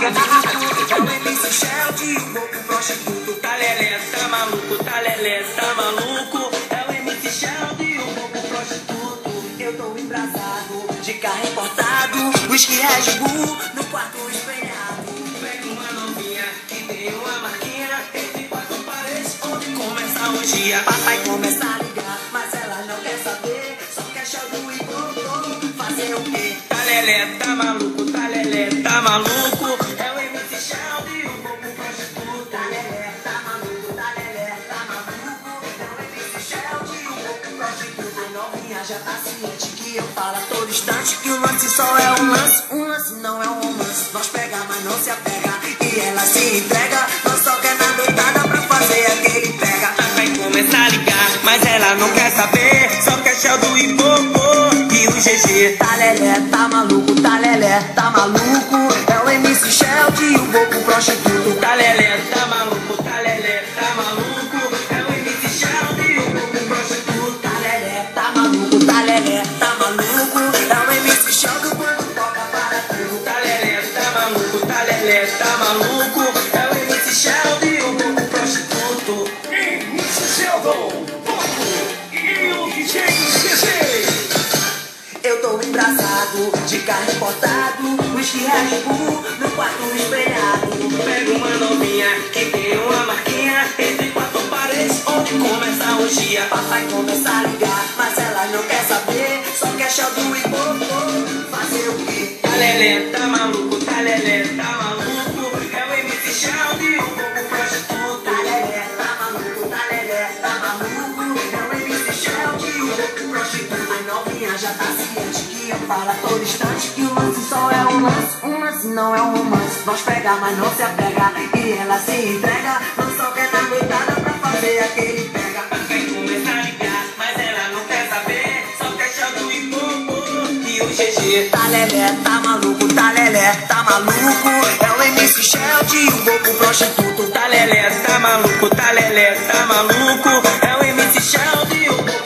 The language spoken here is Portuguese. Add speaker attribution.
Speaker 1: É o MC Sheldon, o louco prostituto. Tá lelé, tá maluco, tá lelé, tá maluco. É o MC Sheldon, o louco prostituto. Eu tô embrasado, de carro importado. Whisky Red Bull, no quarto espelhado. Pega uma novinha que tem uma marquinha entre quatro paredes, onde começa o dia. Papai começa a ligar, mas ela não quer saber. Só quer Sheldon e Bobo, fazer o quê? Tá lelé, tá maluco, tá lelé, tá maluco. É o MC Sheldon, o louco prostituto. Tá lelé, tá maluco, tá lelé, tá maluco. É o MC Sheldon, o louco prostituto. A novinha já tá ciente que eu falo a todo instante que o lance só é um lance não é um romance. Nós pega, mas não se apega, e ela se entrega. Nós só quer na doidada pra fazer aquele pega. Vai começar a ligar, mas ela não quer saber. Só quer Sheldon e Bobo e o GG. Tá lelé, tá maluco, tá lelé, tá maluco. É o MC Sheldon e o Bobo prostituto. Tá lelé, tá maluco, tá lelé, tá maluco. É o MC Sheldon e o Bobo prostituto. Tá lelé, tá maluco, tá lelé, tá maluco. É o MC Sheldon quando toca para tudo. Tá lelé, tá maluco, tá lelé, tá maluco. É o MC Sheldon e o Bobo prostituto.
Speaker 2: MC Sheldon, Bobo e o DJ CC.
Speaker 1: Eu tô embrasado, de carro importado. Whisky Red Bull, no quarto espelhado. Pega uma novinha que tem uma marquinha entre quatro paredes, onde começa o dia. Papai começa a ligar, mas ela não quer saber. Só quer Sheldon e Bobo, fazer o quê? Tá lelé, tá maluco, tá lelé, tá maluco. É o MC Sheldon e o Bobo prostituto. Tá lelé, tá maluco, tá lelé, tá maluco. É o MC Sheldon e o Bobo prostituto. A novinha já tá ciente que eu falo a todo instante que o lance só é um lance não é um romance. Nós pega, mas não se apega, e ela se entrega. Não só quer na noitada pra fazer aquele pega. Vai começar a ligar, mas ela não quer saber. Só quer Sheldon e Bobo e o GG. Tá lelé, tá maluco, tá lelé, tá maluco. É o MC Sheldon e o Bobo prostituto. Tá lelé, tá maluco, tá lelé, tá maluco. É o MC Sheldon e o Bobo